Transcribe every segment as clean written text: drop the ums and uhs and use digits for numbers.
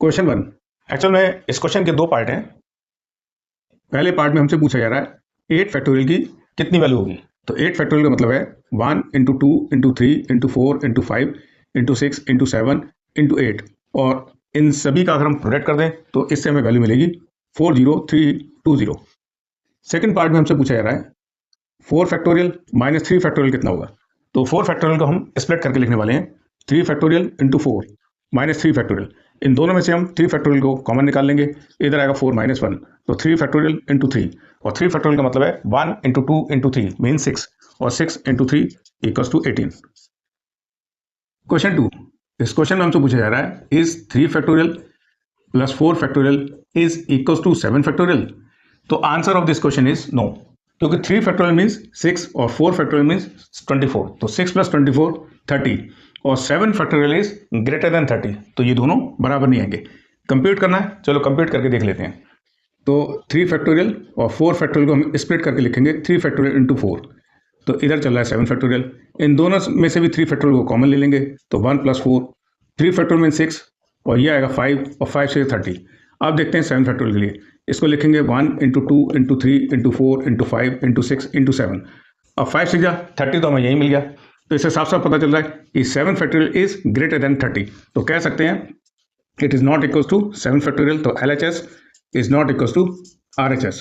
Question 1। Actual में इस question के दो पार्ट हैं। पहले पार्ट में हमसे पूछा जा रहा है 8 फैक्टोरियल की कितनी वैल्यू होगी। तो 8 फैक्टोरियल का मतलब है 1 into 2 into 3 into 4 into 5 into 6 into 7 into 8, और इन सभी का अगर हम प्रोडक्ट कर दें तो इससे हमें वैल्यू मिलेगी 40320। सेकेंड पार्ट में हमसे पूछा जा रहा है 4 फैक्टोरियल माइनस 3 फैक्टोरियल कितना होगा। तो 4 फैक्टोरियल को हम स्प्लिट करके लिखने वाले हैं 3 फैक्टोरियल इंटू 4 माइनस 3 फैक्टोरियल। इन दोनों में से हम 3 फैक्टोरियल को कॉमन निकाल लेंगे, इधर आएगा 4 माइनस 1, तो 3 फैक्टोरियल इंटू 3, और 3 फैक्टोरियल का मतलब है 1 इंटू 2 इंटू 3 मीन 6, और 6 इंटू 3 इक्वल्स टू 18। क्वेश्चन 2। इस क्वेश्चन में हमसे पूछा जा रहा है is 3 factorial plus 4 factorial is equals to 7 factorial. तो answer of this question is no, क्योंकि 3 फैक्टोरियल मीन्स 6 और 4 फैक्टोरियल मीन्स 24, तो 6 प्लस 24 30, और 7 फैक्टोरियल इज ग्रेटर देन 30, तो ये दोनों बराबर नहीं आएंगे। कंप्यूट करना है, चलो कंप्यूट करके देख लेते हैं। तो 3 फैक्टोरियल और 4 फैक्टोरियल को हम स्प्लिट करके लिखेंगे 3 फैक्टोरियल इंटू 4, तो इधर चल रहा है 7 फैक्टोरियल। इन दोनों में से भी 3 फैक्टोरियल को कॉमन ले लेंगे, तो 1 प्लस 4, 3 फैक्टोरियल मीन 6, और ये आएगा 5, और 5 से 30। अब देखते हैं 7 फैक्टोरियल के लिए, इसको लिखेंगे 1 into 2 into 3 into 4 into 5 into 6 into 7। अब 5 से 30, तो हमें यही मिल गया। तो इससे साफ साफ पता चल रहा है कि 7 फैक्टोरियल इज ग्रेटर देन 30, तो कह सकते हैं it is not equals to 7 factorial, तो LHS is not equals to RHS।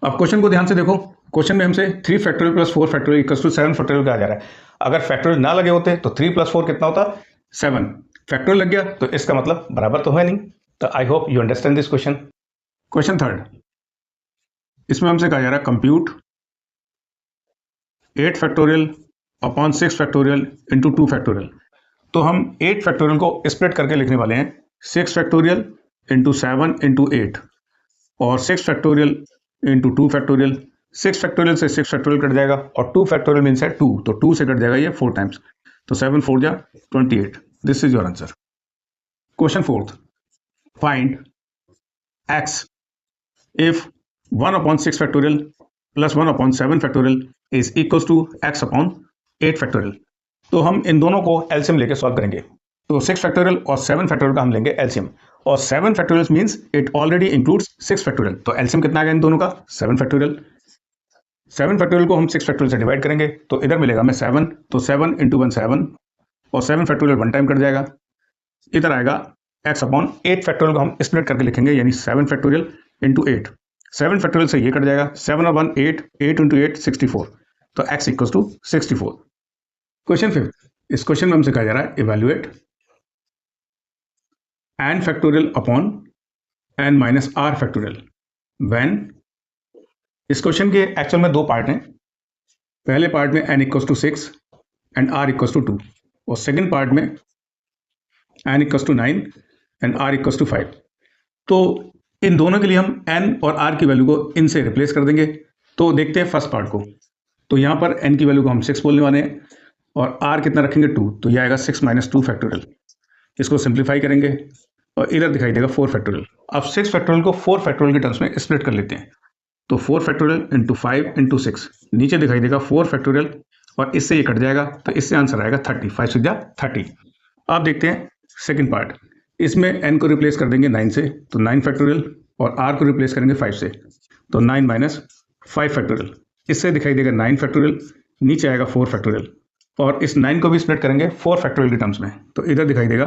अब क्वेश्चन को ध्यान से देखो, क्वेश्चन में हमसे 3 factorial plus 4 factorial equals to 7 factorial कहा जा रहा है। अगर फैक्टोरियल ना लगे होते तो 3 प्लस 4 कितना होता, 7। फैक्टोरियल लग गया तो इसका मतलब बराबर तो है नहीं। तो आई hope you understand this question. Question 3, इसमें हमसे कहा जा रहा है compute 8 factorial upon 6 factorial into 2 factorial. तो हम 8 फैक्टोरियल को स्प्लिट करके लिखने वाले हैं 6 फैक्टोरियल इंटू 7 इंटू 8, और 6 फैक्टोरियल इंटू 2 फैक्टोरियल। 6 फैक्टोरियल से 6 फैक्टोरियल कट जाएगा, और 2 फैक्टोरियल मीन्स है 2, तो 2 से कट जाएगा ये 4 टाइम्स, तो 7 4 जा 28। This is your answer. Question 4, find x if 1 upon 6 factorial plus 1 upon 7 factorial is equals to x upon 8 factorial। तो हम इन दोनों को एलसीएम लेके सॉल्व करेंगे। तो 6 फैक्टोरियल और 7 फैक्टोरियल का हम लेंगे एलसीएम, और 7 factorial means it already includes 6 factorial, तो एलसीएम कितना आ गया इन दोनों का, 7 फैक्टोरियल। 7 फैक्टोरियल को हम 6 फैक्टोरियल से डिवाइड करेंगे, तो इधर मिलेगा हमें 7, तो 7 इंटू 1 7, और 7 फैक्टोरियल 1 टाइम कट जाएगा, इधर आएगा x अपॉन 8 फैक्टोरियल को हम स्प्लिट करके लिखेंगे, यानी 7 फैक्टोरियल इंटू 8। 7 फैक्टोरियल से ये कट जाएगा, 7 और 1 8, 8 इंटू 8 64, तो x इक्वल्स टू 64। क्वेश्चन 5, इस क्वेश्चन में हमसे कहा जा रहा है evaluate n factorial upon n minus r factorial when. इस क्वेश्चन के एक्चुअल में दो पार्ट हैं। पहले पार्ट में n equals to 6 and r equals to 2, और सेकेंड पार्ट में n equals to 9 and r equals to 5। तो इन दोनों के लिए हम n और r की वैल्यू को इनसे रिप्लेस कर देंगे। तो देखते हैं फर्स्ट पार्ट को। तो यहाँ पर n की वैल्यू को हम 6 बोलने वाले हैं, और r कितना रखेंगे 2, तो यह आएगा 6 माइनस 2 फैक्टोरियल। इसको सिंप्लीफाई करेंगे, और इधर दिखाई देगा 4 फैक्टोरियल। अब 6 फैक्टोरियल को 4 फैक्टोरियल के टर्म्स में स्प्लिट कर लेते हैं, तो 4 फैक्टोरियल इंटू 5 इंटू 6, नीचे दिखाई देगा 4 फैक्टोरियल, और इससे ये कट जाएगा, तो इससे आंसर आएगा 30, 5 6 30। अब देखते हैं सेकेंड पार्ट। इसमें n को रिप्लेस कर देंगे 9 से, तो 9 फैक्टोरियल, और r को रिप्लेस करेंगे 5 से, तो 9 माइनस 5 फैक्टोरियल। इससे दिखाई देगा 9 फैक्टोरियल, नीचे आएगा 4 फैक्टोरियल, और इस 9 को भी स्प्लिट करेंगे 4 फैक्टोरियल के टर्म्स में, तो इधर दिखाई देगा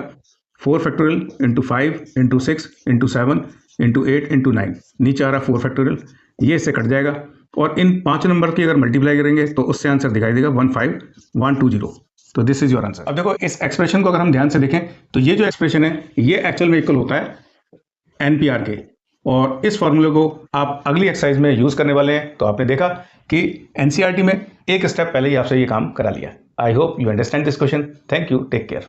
4 factorial into 5 into 6 into 7 into 8 into 9, नीचे आ रहा 4 फैक्टोरियल, ये इससे कट जाएगा, और इन 5 नंबर की अगर मल्टीप्लाई करेंगे तो उससे आंसर दिखाई देगा 15120। तो दिस इज योर आंसर। अब देखो इस एक्सप्रेशन को अगर हम ध्यान से देखें, तो ये जो एक्सप्रेशन है ये एक्चुअल में इक्वल होता है NPR के, और इस फॉर्मूले को आप अगली एक्सरसाइज में यूज करने वाले हैं। तो आपने देखा कि NCERT में एक स्टेप पहले ही आपसे ये काम करा लिया। I hope you understand this question. Thank you, take care.